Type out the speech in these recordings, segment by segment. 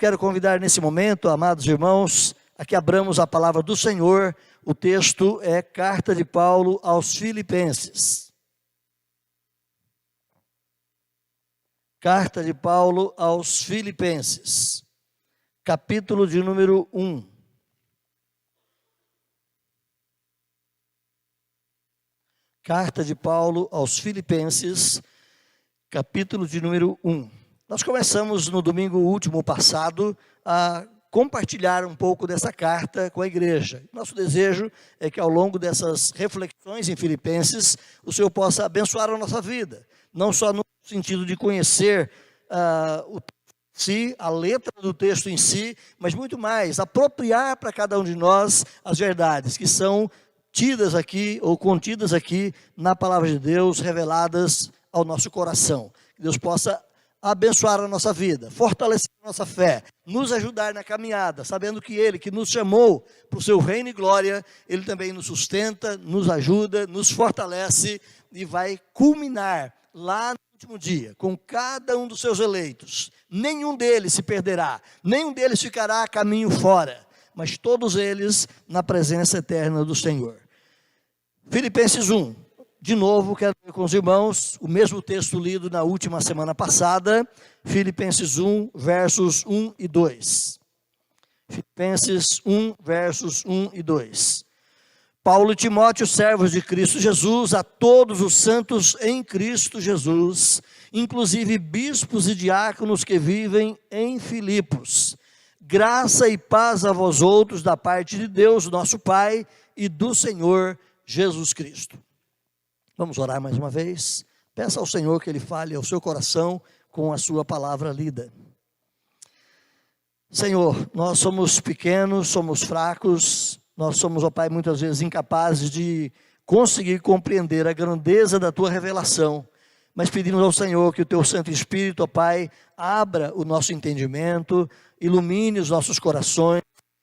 quero convidar nesse momento, amados irmãos, a que abramos a palavra do Senhor. O texto é Carta de Paulo aos Filipenses. Carta de Paulo aos Filipenses, capítulo de número 1. Carta de Paulo aos Filipenses, capítulo de número 1. Nós começamos no domingo último passado a compartilhar um pouco dessa carta com a igreja. Nosso desejo é que ao longo dessas reflexões em Filipenses, o Senhor possa abençoar a nossa vida, não só no sentido de conhecer a letra do texto em si, mas muito mais, apropriar para cada um de nós as verdades que são tidas aqui ou contidas aqui na palavra de Deus, reveladas ao nosso coração. Que Deus possa abençoar a nossa vida, fortalecer a nossa fé, nos ajudar na caminhada, sabendo que Ele que nos chamou para o seu reino e glória, Ele também nos sustenta, nos ajuda, nos fortalece e vai culminar lá no último dia, com cada um dos seus eleitos. Nenhum deles se perderá, nenhum deles ficará a caminho fora, mas todos eles na presença eterna do Senhor. Filipenses 1, de novo quero ler com os irmãos o mesmo texto lido na última semana passada, Filipenses 1, versos 1 e 2. Filipenses 1, versos 1 e 2. Paulo e Timóteo, servos de Cristo Jesus, a todos os santos em Cristo Jesus, inclusive bispos e diáconos que vivem em Filipos. Graça e paz a vós outros da parte de Deus, nosso Pai, e do Senhor Jesus Cristo. Vamos orar mais uma vez. Peça ao Senhor que Ele fale ao seu coração com a sua palavra lida. Senhor, nós somos pequenos, somos fracos, nós somos, ó Pai, muitas vezes incapazes de conseguir compreender a grandeza da Tua revelação, mas pedimos ao Senhor que o Teu Santo Espírito, ó Pai, abra o nosso entendimento, ilumine os nossos corações,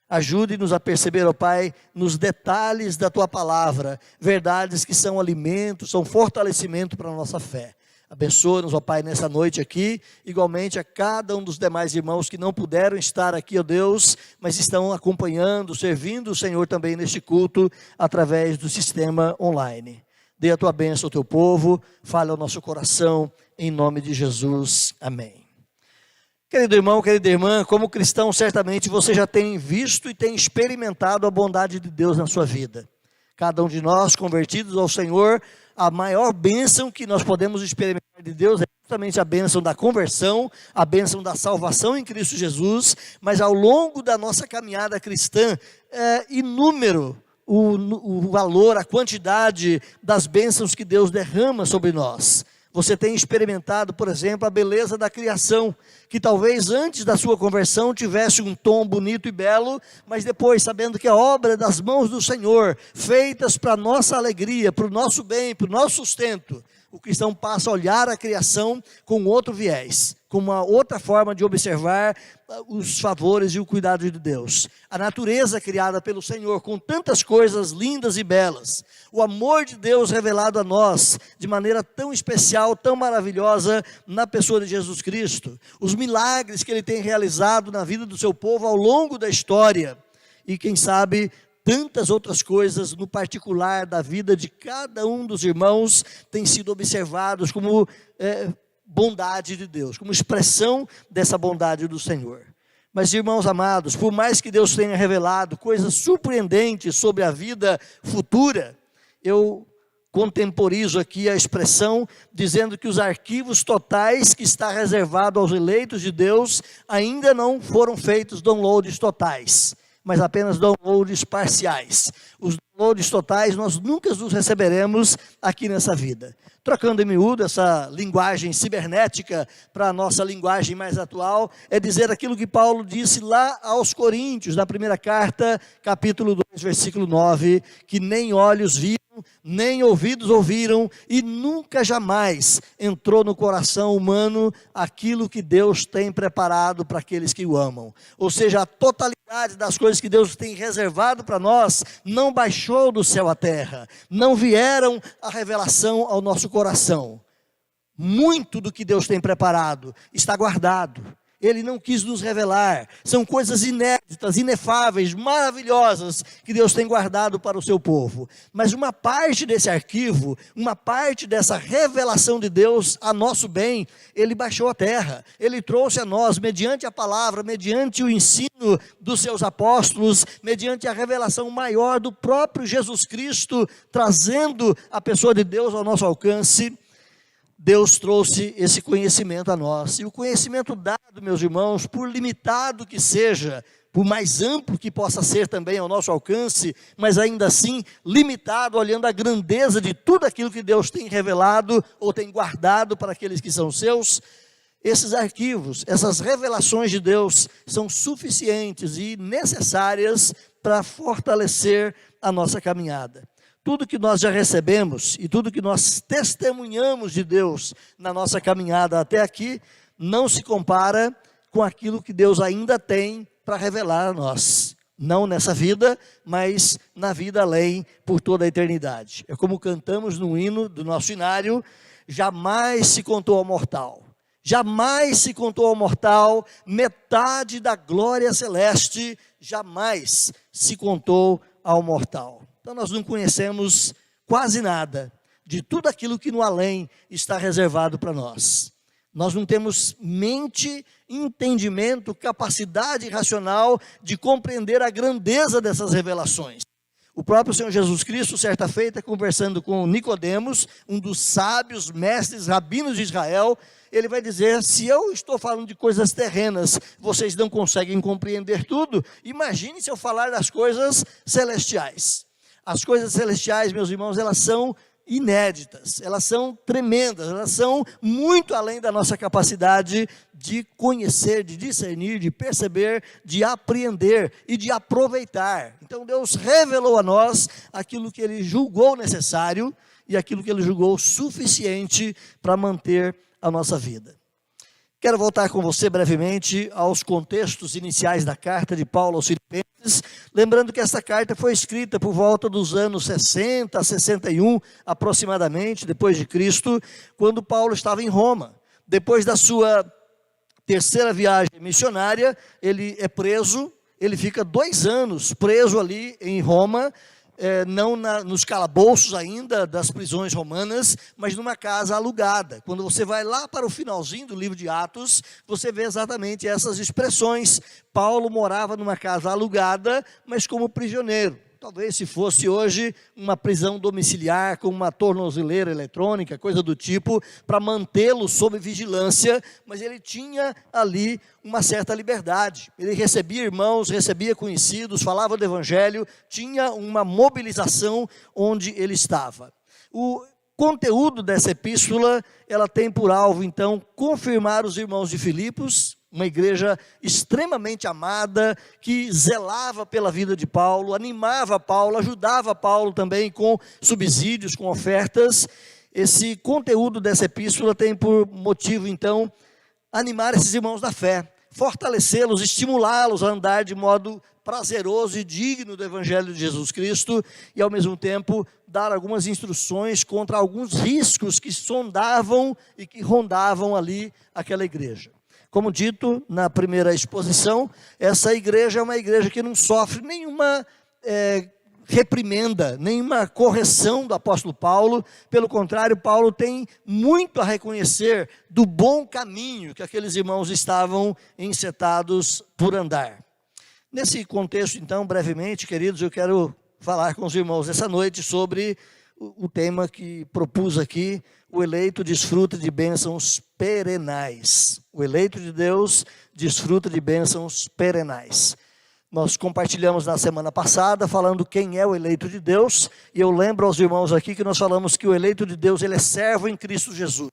ajude-nos a perceber, ó Pai, nos detalhes da Tua palavra, verdades que são alimento, são fortalecimento para a nossa fé. Abençoa-nos, ó Pai, nessa noite aqui, igualmente a cada um dos demais irmãos que não puderam estar aqui, ó Deus, mas estão acompanhando, servindo o Senhor também neste culto, através do sistema online. Dê a Tua bênção ao Teu povo, fale ao nosso coração, em nome de Jesus, amém. Querido irmão, querida irmã, como cristão, certamente você já tem visto e tem experimentado a bondade de Deus na sua vida. Cada um de nós, convertidos ao Senhor, a maior bênção que nós podemos experimentar de Deus é justamente a bênção da conversão, a bênção da salvação em Cristo Jesus, mas ao longo da nossa caminhada cristã, é inúmero o valor, a quantidade das bênçãos que Deus derrama sobre nós. Você tem experimentado, por exemplo, a beleza da criação, que talvez antes da sua conversão tivesse um tom bonito e belo, mas depois, sabendo que a obra é das mãos do Senhor, feitas para a nossa alegria, para o nosso bem, para o nosso sustento, o cristão passa a olhar a criação com outro viés, com uma outra forma de observar os favores e o cuidado de Deus. A natureza criada pelo Senhor, com tantas coisas lindas e belas. O amor de Deus revelado a nós, de maneira tão especial, tão maravilhosa, na pessoa de Jesus Cristo. Os milagres que Ele tem realizado na vida do seu povo ao longo da história. E quem sabe tantas outras coisas, no particular da vida de cada um dos irmãos, têm sido observados como bondade de Deus, como expressão dessa bondade do Senhor. Mas, irmãos amados, por mais que Deus tenha revelado coisas surpreendentes sobre a vida futura, eu contemporizo aqui a expressão, dizendo que os arquivos totais que está reservado aos eleitos de Deus, ainda não foram feitos downloads totais, mas apenas downloads parciais. Os downloads totais nós nunca os receberemos aqui nessa vida. Trocando em miúdo essa linguagem cibernética para a nossa linguagem mais atual, é dizer aquilo que Paulo disse lá aos Coríntios, na primeira carta, capítulo 2, versículo 9, que nem olhos viram, nem ouvidos ouviram, e nunca jamais entrou no coração humano aquilo que Deus tem preparado para aqueles que o amam. Ou seja, a totalidade das coisas que Deus tem reservado para nós, não baixou do céu à terra, não vieram a revelação ao nosso coração. Muito do que Deus tem preparado está guardado, Ele não quis nos revelar. São coisas inéditas, inefáveis, maravilhosas que Deus tem guardado para o seu povo. Mas uma parte desse arquivo, uma parte dessa revelação de Deus a nosso bem, Ele baixou à terra. Ele trouxe a nós, mediante a palavra, mediante o ensino dos seus apóstolos, mediante a revelação maior do próprio Jesus Cristo, trazendo a pessoa de Deus ao nosso alcance. Deus trouxe esse conhecimento a nós. E o conhecimento dado, meus irmãos, por limitado que seja, por mais amplo que possa ser também ao nosso alcance, mas ainda assim limitado, olhando a grandeza de tudo aquilo que Deus tem revelado ou tem guardado para aqueles que são seus, esses arquivos, essas revelações de Deus são suficientes e necessárias para fortalecer a nossa caminhada. Tudo que nós já recebemos e tudo que nós testemunhamos de Deus na nossa caminhada até aqui, não se compara com aquilo que Deus ainda tem para revelar a nós. Não nessa vida, mas na vida além, por toda a eternidade. É como cantamos no hino do nosso inário: jamais se contou ao mortal. Jamais se contou ao mortal metade da glória celeste, jamais se contou ao mortal. Então nós não conhecemos quase nada de tudo aquilo que no além está reservado para nós. Nós não temos mente, entendimento, capacidade racional de compreender a grandeza dessas revelações. O próprio Senhor Jesus Cristo, certa feita, conversando com Nicodemos, um dos sábios, mestres, rabinos de Israel, ele vai dizer: se eu estou falando de coisas terrenas, vocês não conseguem compreender tudo, imagine se eu falar das coisas celestiais. As coisas celestiais, meus irmãos, elas são inéditas, elas são tremendas, elas são muito além da nossa capacidade de conhecer, de discernir, de perceber, de apreender e de aproveitar. Então Deus revelou a nós aquilo que Ele julgou necessário e aquilo que Ele julgou suficiente para manter a nossa vida. Quero voltar com você brevemente aos contextos iniciais da carta de Paulo aos Filipenses, lembrando que essa carta foi escrita por volta dos anos 60 a 61, aproximadamente, depois de Cristo, quando Paulo estava em Roma. Depois da sua terceira viagem missionária, ele é preso, ele fica 2 anos preso ali em Roma, não nos calabouços ainda das prisões romanas, mas numa casa alugada. Quando você vai lá para o finalzinho do livro de Atos, você vê exatamente essas expressões. Paulo morava numa casa alugada, mas como prisioneiro. Talvez se fosse hoje uma prisão domiciliar com uma tornozeleira eletrônica, coisa do tipo, para mantê-lo sob vigilância, mas ele tinha ali uma certa liberdade. Ele recebia irmãos, recebia conhecidos, falava do evangelho, tinha uma mobilização onde ele estava. O conteúdo dessa epístola, ela tem por alvo então confirmar os irmãos de Filipos, uma igreja extremamente amada, que zelava pela vida de Paulo, animava Paulo, ajudava Paulo também com subsídios, com ofertas. Esse conteúdo dessa epístola tem por motivo, então, animar esses irmãos na fé, fortalecê-los, estimulá-los a andar de modo prazeroso e digno do Evangelho de Jesus Cristo, e ao mesmo tempo dar algumas instruções contra alguns riscos que sondavam e que rondavam ali aquela igreja. Como dito na primeira exposição, essa igreja é uma igreja que não sofre nenhuma reprimenda, nenhuma correção do apóstolo Paulo. Pelo contrário, Paulo tem muito a reconhecer do bom caminho que aqueles irmãos estavam encetados por andar. Nesse contexto, então, brevemente, queridos, eu quero falar com os irmãos essa noite sobre o tema que propus aqui: o eleito desfruta de bênçãos perenais. O eleito de Deus desfruta de bênçãos perenais. Nós compartilhamos na semana passada, falando quem é o eleito de Deus, e eu lembro aos irmãos aqui que nós falamos que o eleito de Deus, ele é servo em Cristo Jesus.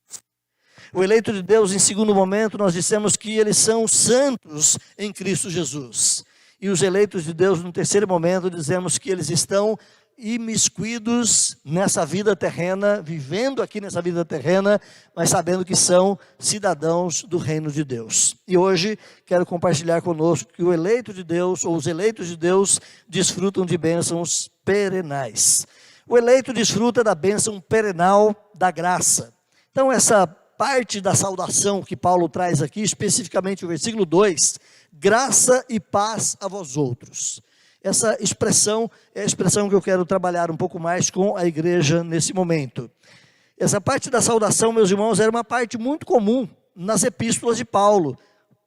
O eleito de Deus, em segundo momento, nós dissemos que eles são santos em Cristo Jesus. E os eleitos de Deus, no terceiro momento, dizemos que eles estão imiscuídos nessa vida terrena, vivendo aqui nessa vida terrena, mas sabendo que são cidadãos do reino de Deus. E hoje quero compartilhar conosco que o eleito de Deus, ou os eleitos de Deus, desfrutam de bênçãos perenais. O eleito desfruta da bênção perenal da graça. Então essa parte da saudação que Paulo traz aqui, especificamente o versículo 2, graça e paz a vós outros. Essa expressão é a expressão que eu quero trabalhar um pouco mais com a igreja nesse momento. Essa parte da saudação, meus irmãos, era uma parte muito comum nas epístolas de Paulo.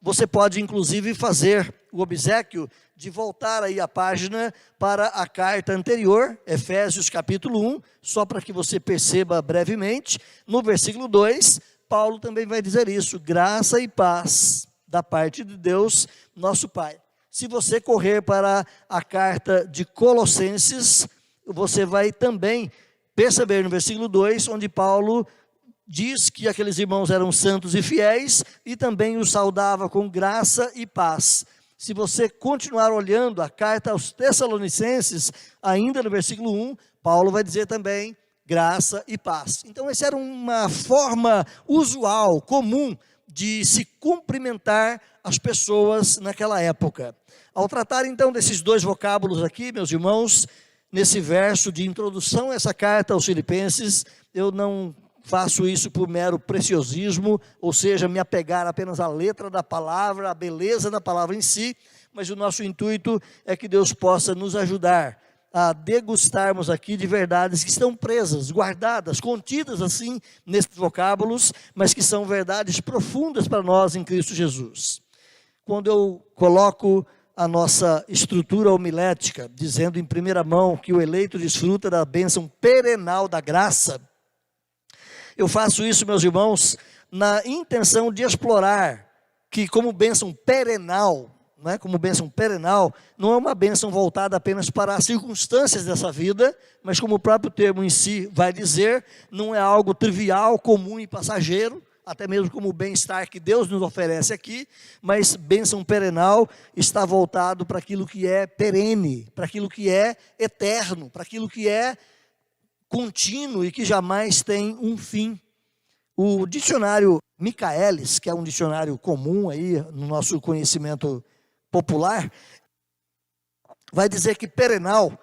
Você pode, inclusive, fazer o obséquio de voltar aí a página para a carta anterior, Efésios capítulo 1, só para que você perceba brevemente. No versículo 2, Paulo também vai dizer isso: graça e paz da parte de Deus, nosso Pai. Se você correr para a carta de Colossenses, você vai também perceber no versículo 2, onde Paulo diz que aqueles irmãos eram santos e fiéis e também os saudava com graça e paz. Se você continuar olhando a carta aos Tessalonicenses, ainda no versículo 1, Paulo vai dizer também graça e paz. Então essa era uma forma usual, comum, de se cumprimentar as pessoas naquela época. Ao tratar então desses dois vocábulos aqui, meus irmãos, nesse verso de introdução a essa carta aos Filipenses, eu não faço isso por mero preciosismo, ou seja, me apegar apenas à letra da palavra, à beleza da palavra em si, mas o nosso intuito é que Deus possa nos ajudar a degustarmos aqui de verdades que estão presas, guardadas, contidas assim nesses vocábulos, mas que são verdades profundas para nós em Cristo Jesus. Quando eu coloco a nossa estrutura homilética, dizendo em primeira mão que o eleito desfruta da bênção perenal da graça, eu faço isso, meus irmãos, na intenção de explorar que como bênção perenal, não é uma bênção voltada apenas para as circunstâncias dessa vida, mas como o próprio termo em si vai dizer, não é algo trivial, comum e passageiro, até mesmo como o bem-estar que Deus nos oferece aqui, mas bênção perenal está voltado para aquilo que é perene, para aquilo que é eterno, para aquilo que é contínuo e que jamais tem um fim. O dicionário Michaelis, que é um dicionário comum aí no nosso conhecimento popular, vai dizer que perenal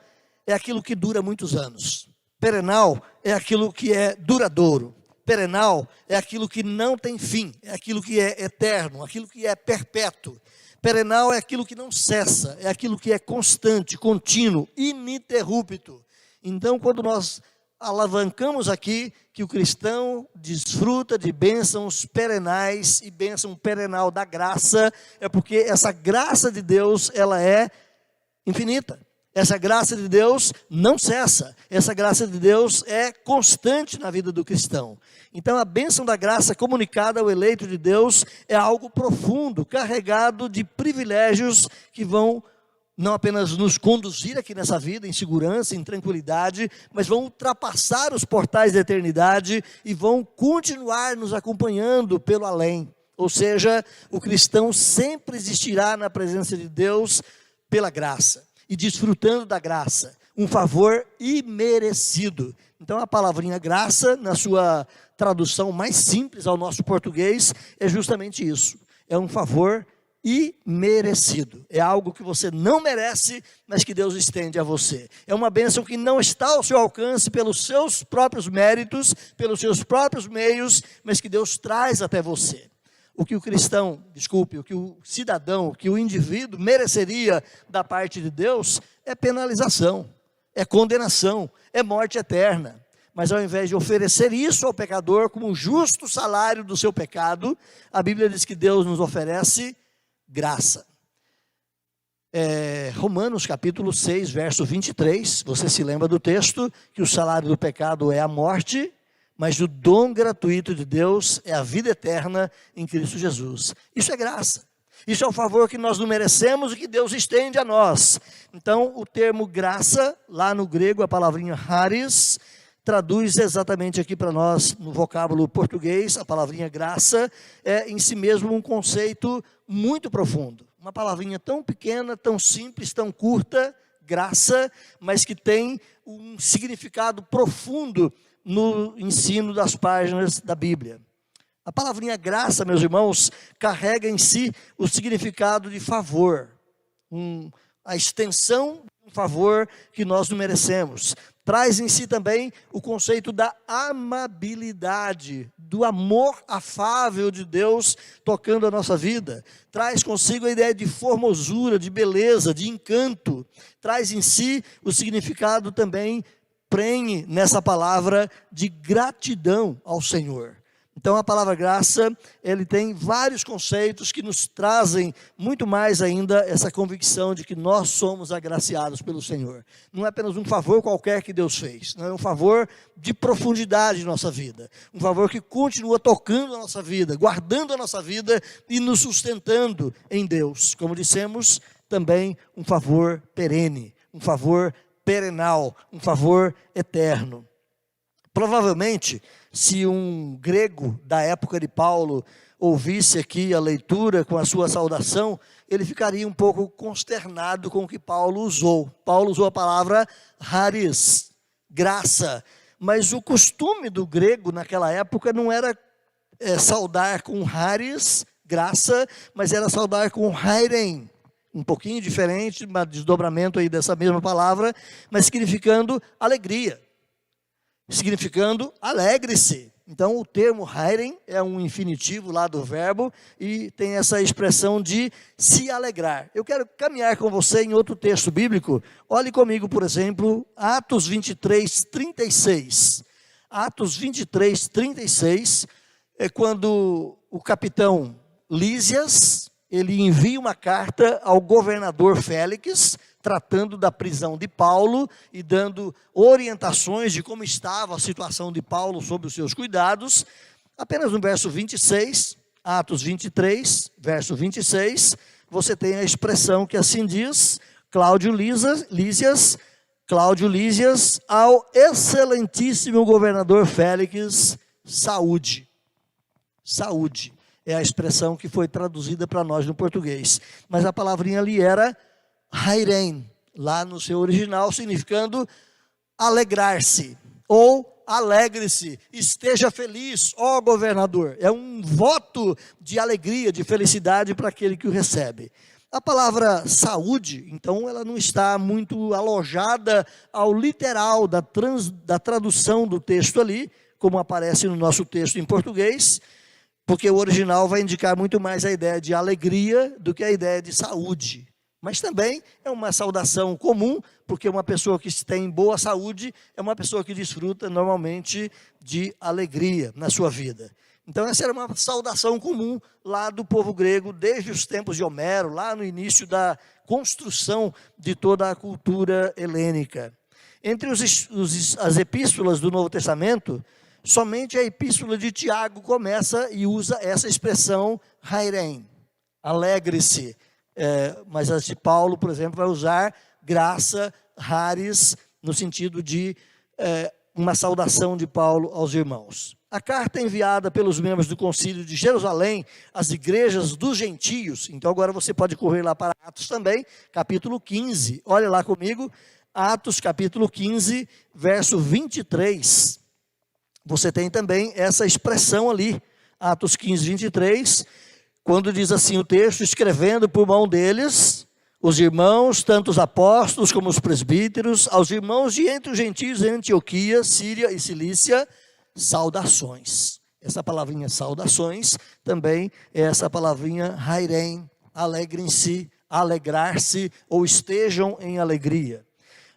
é aquilo que dura muitos anos. Perenal é aquilo que é duradouro. Perenal é aquilo que não tem fim, é aquilo que é eterno, aquilo que é perpétuo. Perenal é aquilo que não cessa, é aquilo que é constante, contínuo, ininterrupto. Então, quando nós alavancamos aqui que o cristão desfruta de bênçãos perenais e bênção perenal da graça, é porque essa graça de Deus, ela é infinita. Essa graça de Deus não cessa. Essa graça de Deus é constante na vida do cristão. Então a bênção da graça comunicada ao eleito de Deus é algo profundo, carregado de privilégios que vão não apenas nos conduzir aqui nessa vida em segurança, em tranquilidade, mas vão ultrapassar os portais da eternidade e vão continuar nos acompanhando pelo além. Ou seja, o cristão sempre existirá na presença de Deus pela graça e desfrutando da graça, um favor imerecido. Então a palavrinha graça, na sua tradução mais simples ao nosso português, é justamente isso, é um favor imerecido, é algo que você não merece, mas que Deus estende a você. É uma bênção que não está ao seu alcance pelos seus próprios méritos, pelos seus próprios meios, mas que Deus traz até você. O que o cristão, o que o cidadão, o que o indivíduo mereceria da parte de Deus é penalização, é condenação, é morte eterna. Mas ao invés de oferecer isso ao pecador como um justo salário do seu pecado, a Bíblia diz que Deus nos oferece graça. Romanos capítulo 6, verso 23, você se lembra do texto, que o salário do pecado é a morte, mas o dom gratuito de Deus é a vida eterna em Cristo Jesus. Isso é graça. Isso é um favor que nós não merecemos e que Deus estende a nós. Então, o termo graça, lá no grego, a palavrinha charis, traduz exatamente aqui para nós, no vocábulo português, a palavrinha graça é em si mesmo um conceito muito profundo. Uma palavrinha tão pequena, tão simples, tão curta, graça, mas que tem um significado profundo no ensino das páginas da Bíblia. A palavrinha graça, meus irmãos, carrega em si o significado de favor, a extensão de um favor que nós não merecemos. Traz em si também o conceito da amabilidade, do amor afável de Deus tocando a nossa vida. Traz consigo a ideia de formosura, de beleza, de encanto. Traz em si o significado também, prenhe nessa palavra, de gratidão ao Senhor. Então a palavra graça, ele tem vários conceitos que nos trazem muito mais ainda essa convicção de que nós somos agraciados pelo Senhor. Não é apenas um favor qualquer que Deus fez, não é um favor de profundidade em nossa vida, um favor que continua tocando a nossa vida, guardando a nossa vida e nos sustentando em Deus. Como dissemos, também um favor perene, um favor perenal, um favor eterno. Provavelmente, se um grego da época de Paulo ouvisse aqui a leitura com a sua saudação, ele ficaria um pouco consternado com o que Paulo usou. Paulo usou a palavra charis, graça, mas o costume do grego naquela época não era saudar com charis, graça, mas era saudar com hairen, um pouquinho diferente, um desdobramento aí dessa mesma palavra, mas significando alegria. Significando alegre-se. Então o termo hairen é um infinitivo lá do verbo e tem essa expressão de se alegrar. Eu quero caminhar com você em outro texto bíblico. Olhe comigo, por exemplo, Atos 23, 36. Atos 23, 36 é quando o capitão Lísias, ele envia uma carta ao governador Félix, tratando da prisão de Paulo e dando orientações de como estava a situação de Paulo sob os seus cuidados. Apenas no verso 26, Atos 23, verso 26, você tem a expressão que assim diz: Cláudio Lísias, ao excelentíssimo governador Félix, saúde. Saúde é a expressão que foi traduzida para nós no português. Mas a palavrinha ali era hairen, lá no seu original, significando alegrar-se, ou alegre-se, esteja feliz, ó governador. É um voto de alegria, de felicidade para aquele que o recebe. A palavra saúde, então, ela não está muito alojada ao literal da tradução do texto ali, como aparece no nosso texto em português, porque o original vai indicar muito mais a ideia de alegria do que a ideia de saúde. Mas também é uma saudação comum, porque uma pessoa que tem boa saúde é uma pessoa que desfruta normalmente de alegria na sua vida. Então essa era uma saudação comum lá do povo grego, desde os tempos de Homero, lá no início da construção de toda a cultura helênica. Entre as epístolas do Novo Testamento, somente a epístola de Tiago começa e usa essa expressão hairen, alegre-se. Mas as de Paulo, por exemplo, vai usar graça, charis, no sentido de uma saudação de Paulo aos irmãos. A carta enviada pelos membros do concílio de Jerusalém às igrejas dos gentios. Então agora você pode correr lá para Atos também, capítulo 15. Olha lá comigo, Atos capítulo 15, verso 23. Você tem também essa expressão ali, Atos 15, 23, quando diz assim o texto: escrevendo por mão deles, os irmãos, tanto os apóstolos como os presbíteros, aos irmãos de entre os gentios em Antioquia, Síria e Cilícia, saudações. Essa palavrinha saudações também é essa palavrinha hairen, alegrem-se, alegrar-se ou estejam em alegria.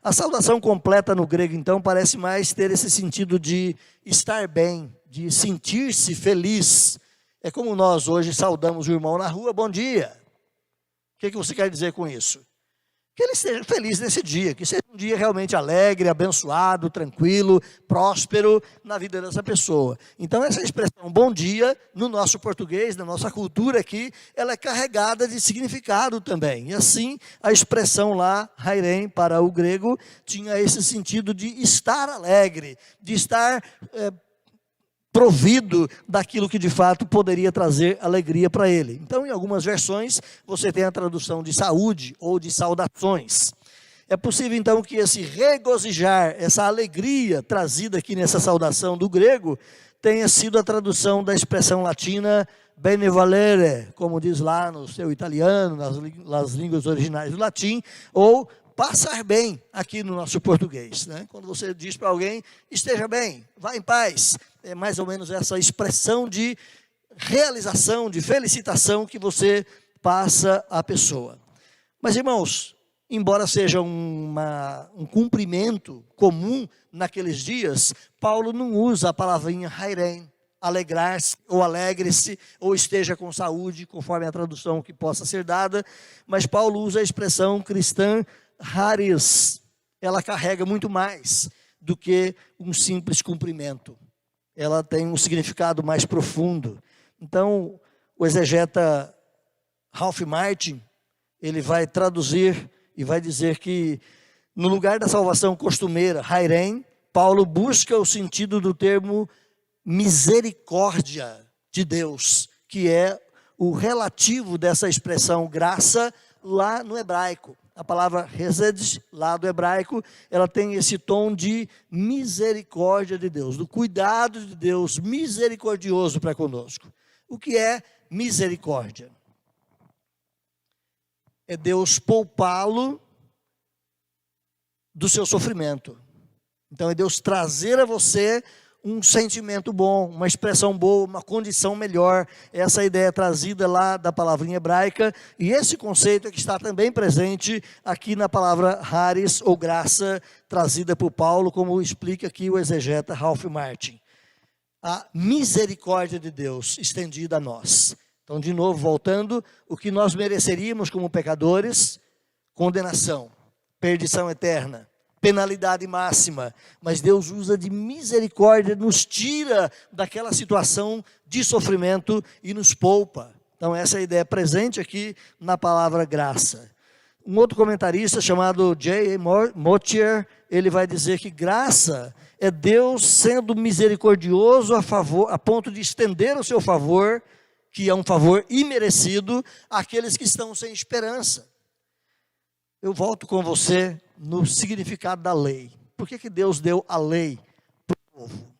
A saudação completa no grego, então, parece mais ter esse sentido de estar bem, de sentir-se feliz. É como nós hoje saudamos o irmão na rua: bom dia. O que você quer dizer com isso? Que ele esteja feliz nesse dia, que seja um dia realmente alegre, abençoado, tranquilo, próspero na vida dessa pessoa. Então essa expressão bom dia, no nosso português, na nossa cultura aqui, ela é carregada de significado também. E assim, a expressão lá, hairen, para o grego, tinha esse sentido de estar alegre, de estar provido daquilo que de fato poderia trazer alegria para ele. Então, em algumas versões, você tem a tradução de saúde ou de saudações. É possível então que esse regozijar, essa alegria trazida aqui nessa saudação do grego, tenha sido a tradução da expressão latina benevolere, como diz lá no seu italiano, nas línguas originais do latim, ou passar bem aqui no nosso português, né? Quando você diz para alguém, esteja bem, vá em paz, é mais ou menos essa expressão de realização, de felicitação que você passa à pessoa. Mas, irmãos, embora seja um cumprimento comum naqueles dias, Paulo não usa a palavrinha hairem, alegrar-se, ou alegre-se, ou esteja com saúde, conforme a tradução que possa ser dada, mas Paulo usa a expressão cristã haris. Ela carrega muito mais do que um simples cumprimento. Ela tem um significado mais profundo. Então, o exegeta Ralph Martin, ele vai traduzir e vai dizer que no lugar da salvação costumeira, hairem, Paulo busca o sentido do termo misericórdia de Deus, que é o relativo dessa expressão graça lá no hebraico. A palavra hesed, lá do hebraico, ela tem esse tom de misericórdia de Deus, do cuidado de Deus misericordioso para conosco. O que é misericórdia? É Deus poupá-lo do seu sofrimento. Então é Deus trazer a você um sentimento bom, uma expressão boa, uma condição melhor. Essa ideia é trazida lá da palavrinha hebraica, e esse conceito é que está também presente aqui na palavra haris, ou graça, trazida por Paulo, como explica aqui o exegeta Ralph Martin. A misericórdia de Deus estendida a nós. Então, de novo, voltando, o que nós mereceríamos como pecadores: condenação, perdição eterna, penalidade máxima, mas Deus usa de misericórdia, nos tira daquela situação de sofrimento e nos poupa. Então essa é a ideia presente aqui na palavra graça. Um outro comentarista chamado J. Motyer, ele vai dizer que graça é Deus sendo misericordioso a ponto de estender o seu favor, que é um favor imerecido, àqueles que estão sem esperança. Eu volto com você no significado da lei. Por que Deus deu a lei para o povo?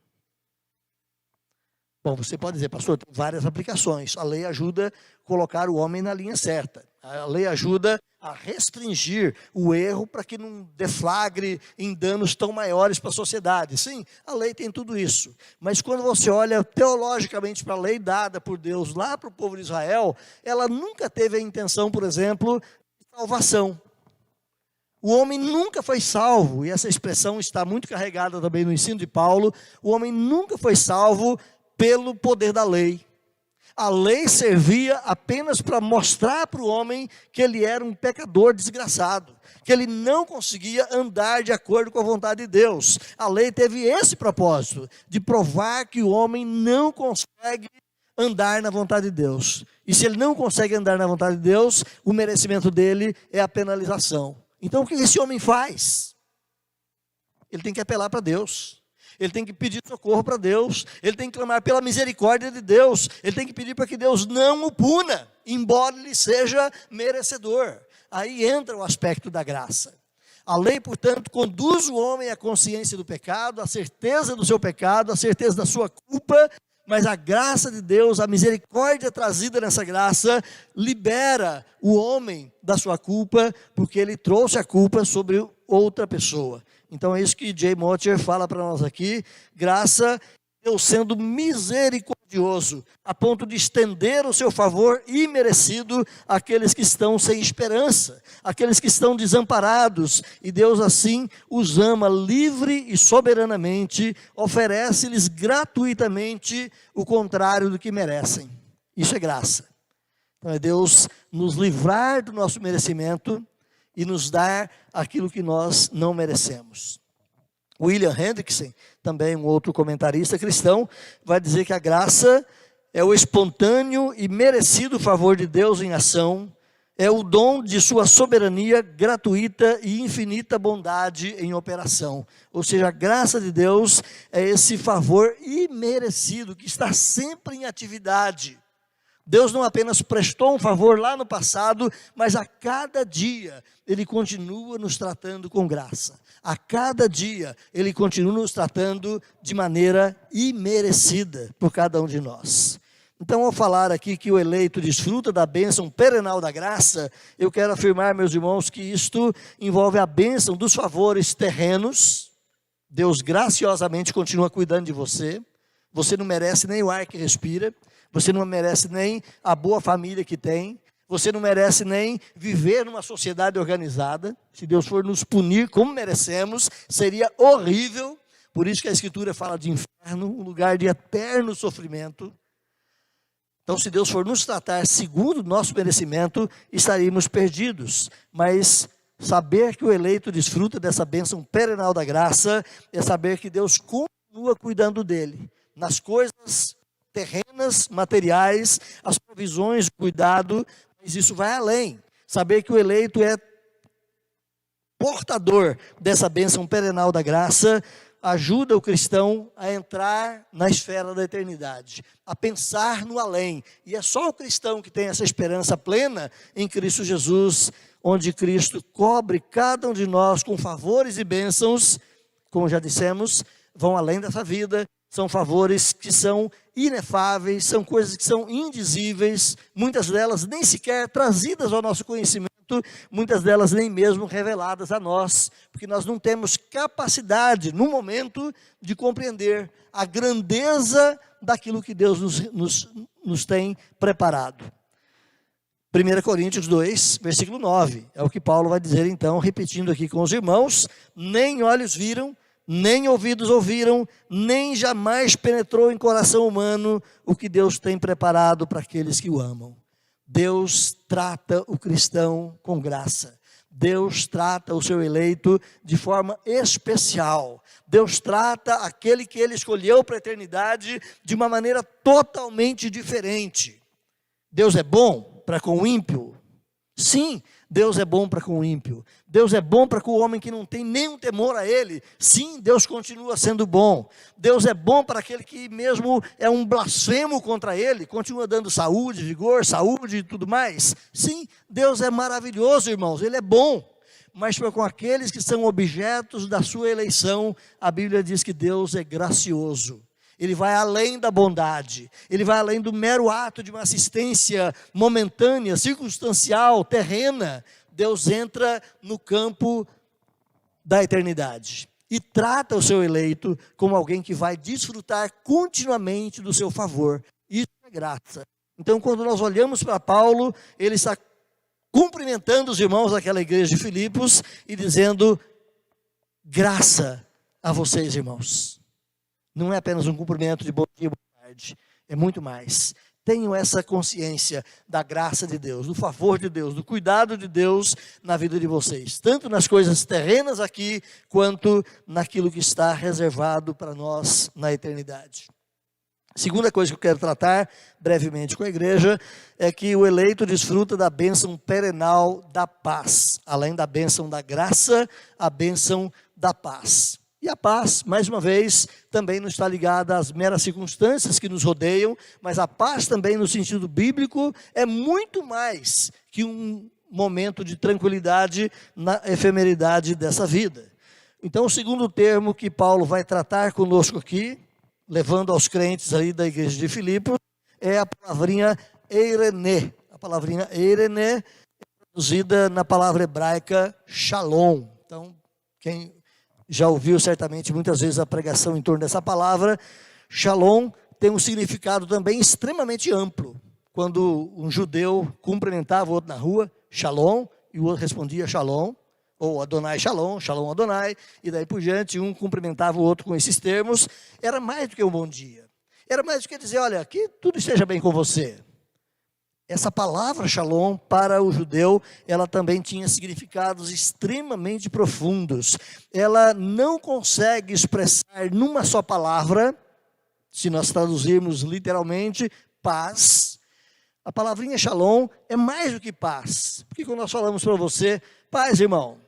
Bom, você pode dizer, pastor, tem várias aplicações. A lei ajuda a colocar o homem na linha certa. A lei ajuda a restringir o erro para que não deflagre em danos tão maiores para a sociedade. Sim, a lei tem tudo isso. Mas quando você olha teologicamente para a lei dada por Deus lá para o povo de Israel, ela nunca teve a intenção, por exemplo, de salvação. O homem nunca foi salvo, e essa expressão está muito carregada também no ensino de Paulo. O homem nunca foi salvo pelo poder da lei. A lei servia apenas para mostrar para o homem que ele era um pecador desgraçado, que ele não conseguia andar de acordo com a vontade de Deus. A lei teve esse propósito, de provar que o homem não consegue andar na vontade de Deus. E se ele não consegue andar na vontade de Deus, o merecimento dele é a penalização. Então o que esse homem faz? Ele tem que apelar para Deus. Ele tem que pedir socorro para Deus. Ele tem que clamar pela misericórdia de Deus. Ele tem que pedir para que Deus não o puna, embora ele seja merecedor. Aí entra o aspecto da graça. A lei, portanto, conduz o homem à consciência do pecado, à certeza do seu pecado, à certeza da sua culpa. Mas a graça de Deus, a misericórdia trazida nessa graça, libera o homem da sua culpa, porque ele trouxe a culpa sobre outra pessoa. Então é isso que J. Motyer fala para nós aqui. Graça, Deus sendo misericordioso, a ponto de estender o seu favor imerecido àqueles que estão sem esperança, àqueles que estão desamparados, e Deus assim os ama livre e soberanamente, oferece-lhes gratuitamente o contrário do que merecem. Isso é graça. Então é Deus nos livrar do nosso merecimento e nos dar aquilo que nós não merecemos. William Hendrickson, também um outro comentarista cristão, vai dizer que a graça é o espontâneo e merecido favor de Deus em ação, é o dom de sua soberania gratuita e infinita bondade em operação. Ou seja, a graça de Deus é esse favor imerecido que está sempre em atividade. Deus não apenas prestou um favor lá no passado, mas a cada dia Ele continua nos tratando com graça. A cada dia Ele continua nos tratando de maneira imerecida por cada um de nós. Então, ao falar aqui que o eleito desfruta da bênção perenal da graça, eu quero afirmar, meus irmãos, que isto envolve a bênção dos favores terrenos. Deus graciosamente continua cuidando de você. Você não merece nem o ar que respira. Você não merece nem a boa família que tem. Você não merece nem viver numa sociedade organizada. Se Deus for nos punir como merecemos, seria horrível. Por isso que a Escritura fala de inferno, um lugar de eterno sofrimento. Então, se Deus for nos tratar segundo o nosso merecimento, estaríamos perdidos. Mas saber que o eleito desfruta dessa bênção perenal da graça, é saber que Deus continua cuidando dele. Nas coisas terrenas, materiais, as provisões, o cuidado, mas isso vai além. Saber que o eleito é portador dessa bênção perenal da graça, ajuda o cristão a entrar na esfera da eternidade, a pensar no além. E é só o cristão que tem essa esperança plena em Cristo Jesus, onde Cristo cobre cada um de nós com favores e bênçãos, como já dissemos, vão além dessa vida, são favores que são inefáveis, são coisas que são indizíveis, muitas delas nem sequer trazidas ao nosso conhecimento, muitas delas nem mesmo reveladas a nós, porque nós não temos capacidade, no momento, de compreender a grandeza daquilo que Deus nos tem preparado. 1 Coríntios 2, versículo 9, é o que Paulo vai dizer então, repetindo aqui com os irmãos: nem olhos viram, nem ouvidos ouviram, nem jamais penetrou em coração humano o que Deus tem preparado para aqueles que o amam. Deus trata o cristão com graça. Deus trata o seu eleito de forma especial. Deus trata aquele que ele escolheu para a eternidade de uma maneira totalmente diferente. Deus é bom para com o ímpio? Sim, Deus é bom para com o ímpio. Deus é bom para com o homem que não tem nenhum temor a Ele. Sim, Deus continua sendo bom. Deus é bom para aquele que mesmo é um blasfemo contra Ele, continua dando saúde, vigor, saúde e tudo mais. Sim, Deus é maravilhoso, irmãos, Ele é bom. Mas para com aqueles que são objetos da sua eleição, a Bíblia diz que Deus é gracioso. Ele vai além da bondade, ele vai além do mero ato de uma assistência momentânea, circunstancial, terrena. Deus entra no campo da eternidade e trata o seu eleito como alguém que vai desfrutar continuamente do seu favor. Isso é graça. Então, quando nós olhamos para Paulo, ele está cumprimentando os irmãos daquela igreja de Filipos e dizendo: graça a vocês, irmãos. Não é apenas um cumprimento de bom dia, boa tarde, é muito mais. Tenham essa consciência da graça de Deus, do favor de Deus, do cuidado de Deus na vida de vocês, tanto nas coisas terrenas aqui, quanto naquilo que está reservado para nós na eternidade. Segunda coisa que eu quero tratar brevemente com a igreja é que o eleito desfruta da bênção perenal da paz, além da bênção da graça, a bênção da paz. E a paz, mais uma vez, também não está ligada às meras circunstâncias que nos rodeiam, mas a paz também, no sentido bíblico, é muito mais que um momento de tranquilidade na efemeridade dessa vida. Então, o segundo termo que Paulo vai tratar conosco aqui, levando aos crentes aí da igreja de Filipos, é a palavrinha eirene. A palavrinha eirene é traduzida na palavra hebraica shalom. Então, quem já ouviu certamente muitas vezes a pregação em torno dessa palavra, shalom tem um significado também extremamente amplo. Quando um judeu cumprimentava o outro na rua, shalom, e o outro respondia shalom, ou Adonai shalom, shalom Adonai, e daí por diante, um cumprimentava o outro com esses termos, era mais do que um bom dia. Era mais do que dizer: olha, que tudo esteja bem com você. Essa palavra shalom para o judeu, ela também tinha significados extremamente profundos. Ela não consegue expressar numa só palavra, se nós traduzirmos literalmente, paz. A palavrinha shalom é mais do que paz. Porque quando nós falamos para você, paz, irmão,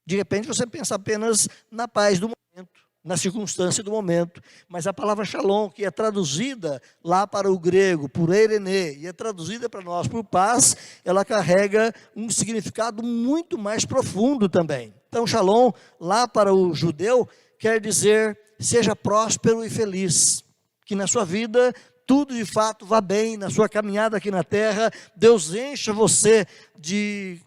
de repente você pensa apenas na paz do momento, na circunstância do momento, mas a palavra shalom, que é traduzida lá para o grego por eirene, e é traduzida para nós por paz, ela carrega um significado muito mais profundo também. Então shalom, lá para o judeu, quer dizer: seja próspero e feliz, que na sua vida tudo de fato vá bem na sua caminhada aqui na terra, Deus encha você de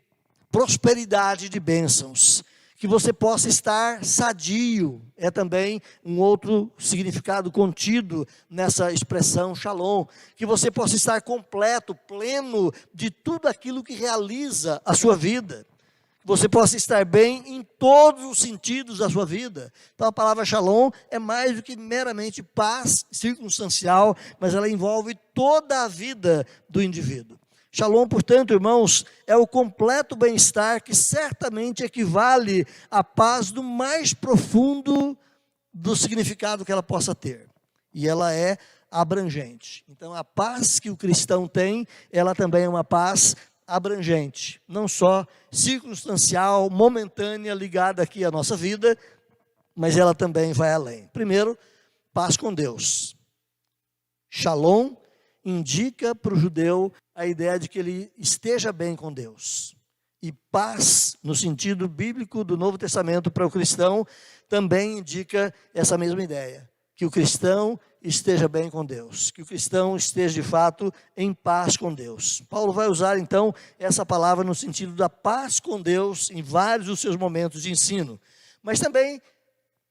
prosperidade, de bênçãos, que você possa estar sadio, é também um outro significado contido nessa expressão shalom, que você possa estar completo, pleno de tudo aquilo que realiza a sua vida, que você possa estar bem em todos os sentidos da sua vida. Então a palavra shalom é mais do que meramente paz circunstancial, mas ela envolve toda a vida do indivíduo. Shalom, portanto, irmãos, é o completo bem-estar que certamente equivale à paz do mais profundo do significado que ela possa ter. E ela é abrangente. Então, a paz que o cristão tem, ela também é uma paz abrangente. Não só circunstancial, momentânea, ligada aqui à nossa vida, mas ela também vai além. Primeiro, paz com Deus. Shalom indica para o judeu a ideia de que ele esteja bem com Deus. E paz, no sentido bíblico do Novo Testamento para o cristão, também indica essa mesma ideia. Que o cristão esteja bem com Deus. Que o cristão esteja, de fato, em paz com Deus. Paulo vai usar, então, essa palavra no sentido da paz com Deus em vários dos seus momentos de ensino. Mas também,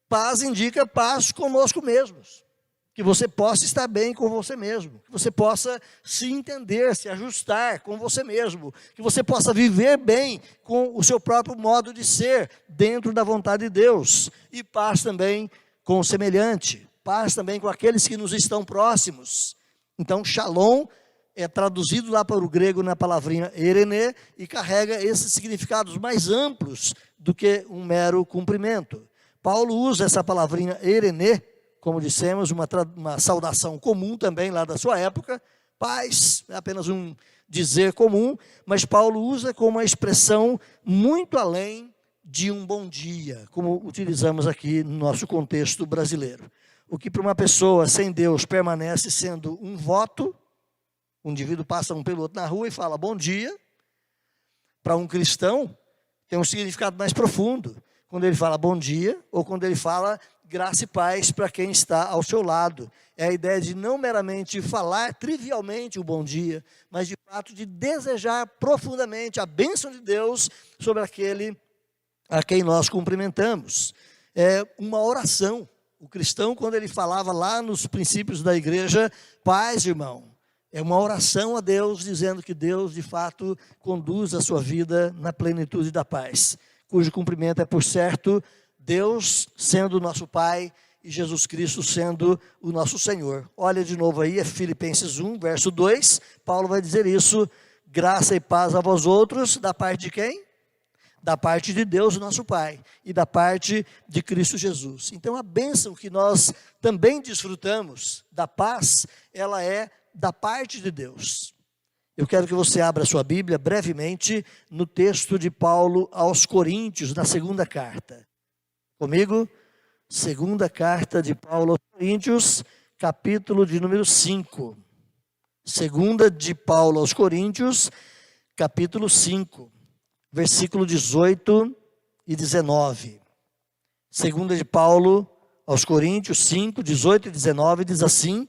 paz indica paz conosco mesmos. Que você possa estar bem com você mesmo, que você possa se entender, se ajustar com você mesmo, que você possa viver bem com o seu próprio modo de ser, dentro da vontade de Deus, e paz também com o semelhante, paz também com aqueles que nos estão próximos. Então, shalom é traduzido lá para o grego na palavrinha eirene, e carrega esses significados mais amplos do que um mero cumprimento. Paulo usa essa palavrinha eirene, como dissemos, uma saudação comum também lá da sua época, paz, é apenas um dizer comum, mas Paulo usa como uma expressão muito além de um bom dia, como utilizamos aqui no nosso contexto brasileiro. O que para uma pessoa sem Deus permanece sendo um voto, um indivíduo passa um pelo outro na rua e fala bom dia, para um cristão tem um significado mais profundo, quando ele fala bom dia, ou quando ele fala graça e paz para quem está ao seu lado. É a ideia de não meramente falar trivialmente o bom dia, mas de fato de desejar profundamente a bênção de Deus sobre aquele a quem nós cumprimentamos. É uma oração. O cristão, quando ele falava lá nos princípios da igreja, paz, irmão, é uma oração a Deus, dizendo que Deus de fato conduz a sua vida na plenitude da paz, cujo cumprimento é, por certo, Deus sendo o nosso Pai e Jesus Cristo sendo o nosso Senhor. Olha de novo aí, é Filipenses 1, verso 2, Paulo vai dizer isso, graça e paz a vós outros, da parte de quem? Da parte de Deus, o nosso Pai, e da parte de Cristo Jesus. Então a bênção que nós também desfrutamos da paz, ela é da parte de Deus. Eu quero que você abra a sua Bíblia brevemente no texto de Paulo aos Coríntios, na segunda carta. Comigo? Segunda carta de Paulo aos Coríntios, capítulo de número 5. Segunda de Paulo aos Coríntios, capítulo 5, versículo 18 e 19. Segunda de Paulo aos Coríntios 5, 18 e 19, diz assim: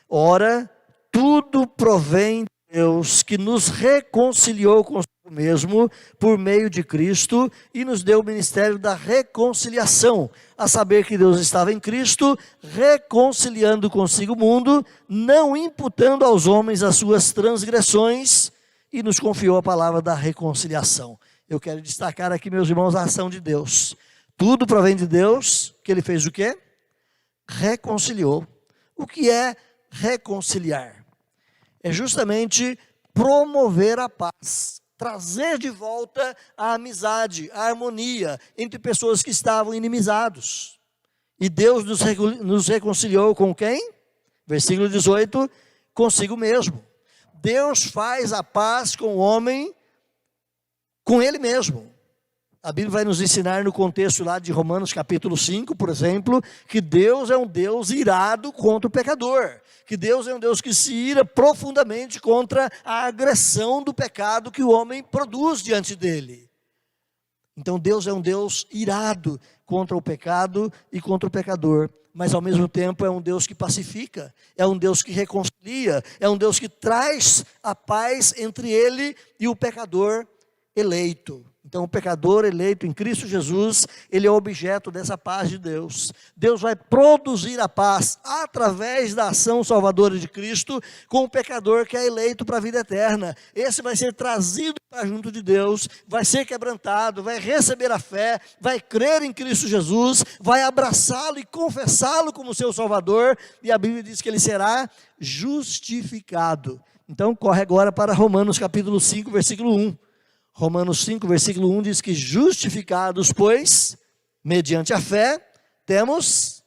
ora, tudo provém de Deus, que nos reconciliou consigo mesmo por meio de Cristo e nos deu o ministério da reconciliação, a saber que Deus estava em Cristo, reconciliando consigo o mundo, não imputando aos homens as suas transgressões, e nos confiou a palavra da reconciliação. Eu quero destacar aqui, meus irmãos, a ação de Deus. Tudo provém de Deus, que Ele fez o quê? Reconciliou. O que é reconciliar? É justamente promover a paz, trazer de volta a amizade, a harmonia entre pessoas que estavam inimizados. E Deus nos reconciliou com quem? Versículo 18, consigo mesmo. Deus faz a paz com o homem, com Ele mesmo. A Bíblia vai nos ensinar no contexto lá de Romanos capítulo 5, por exemplo, que Deus é um Deus irado contra o pecador. Que Deus é um Deus que se ira profundamente contra a agressão do pecado que o homem produz diante dele. Então Deus é um Deus irado contra o pecado e contra o pecador, mas ao mesmo tempo é um Deus que pacifica, é um Deus que reconcilia, é um Deus que traz a paz entre ele e o pecador eleito. Então o pecador eleito em Cristo Jesus, ele é objeto dessa paz de Deus. Deus vai produzir a paz através da ação salvadora de Cristo com o pecador que é eleito para a vida eterna. Esse vai ser trazido para junto de Deus, vai ser quebrantado, vai receber a fé, vai crer em Cristo Jesus, vai abraçá-lo e confessá-lo como seu Salvador, e a Bíblia diz que ele será justificado. Então corre agora para Romanos capítulo 5, versículo 1. Romanos 5, versículo 1 diz que justificados, pois, mediante a fé, temos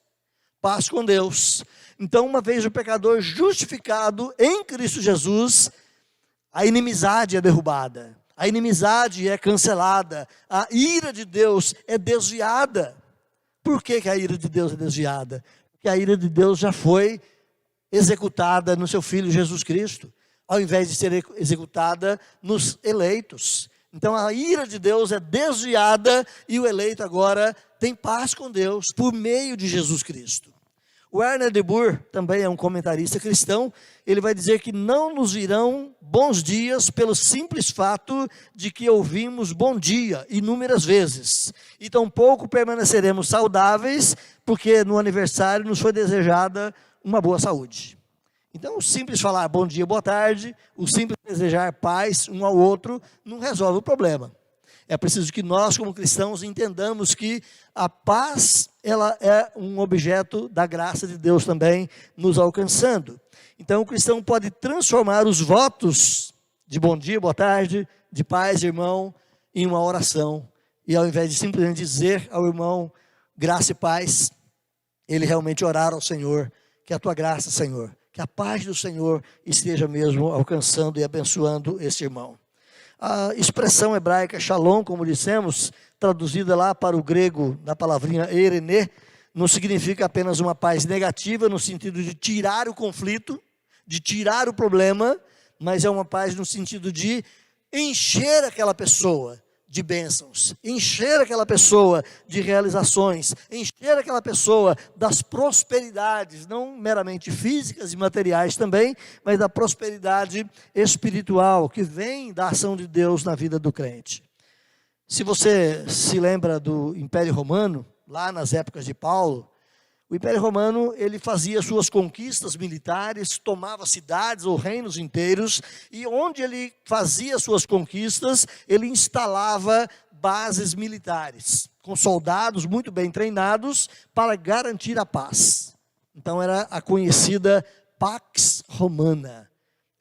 paz com Deus. Então, uma vez o pecador justificado em Cristo Jesus, a inimizade é derrubada, a inimizade é cancelada, a ira de Deus é desviada. Por que a ira de Deus é desviada? Porque a ira de Deus já foi executada no seu Filho Jesus Cristo, ao invés de ser executada nos eleitos. Então a ira de Deus é desviada e o eleito agora tem paz com Deus por meio de Jesus Cristo. O Werner de Boer também é um comentarista cristão. Ele vai dizer que não nos virão bons dias pelo simples fato de que ouvimos bom dia inúmeras vezes, e tampouco permaneceremos saudáveis porque no aniversário nos foi desejada uma boa saúde. Então o simples falar bom dia, boa tarde, o simples desejar paz um ao outro não resolve o problema. É preciso que nós, como cristãos, entendamos que a paz, ela é um objeto da graça de Deus também nos alcançando. Então o cristão pode transformar os votos de bom dia, boa tarde, de paz, irmão, em uma oração. E ao invés de simplesmente dizer ao irmão, graça e paz, ele realmente orar ao Senhor, que a tua graça, Senhor, que a paz do Senhor esteja mesmo alcançando e abençoando esse irmão. A expressão hebraica shalom, como dissemos, traduzida lá para o grego na palavrinha eirene, não significa apenas uma paz negativa no sentido de tirar o conflito, de tirar o problema, mas é uma paz no sentido de encher aquela pessoa de bênçãos, encher aquela pessoa de realizações, encher aquela pessoa das prosperidades, não meramente físicas e materiais também, mas da prosperidade espiritual que vem da ação de Deus na vida do crente. Se você se lembra do Império Romano, lá nas épocas de Paulo, o Império Romano, ele fazia suas conquistas militares, tomava cidades ou reinos inteiros, e onde ele fazia suas conquistas, ele instalava bases militares, com soldados muito bem treinados, para garantir a paz. Então era a conhecida Pax Romana,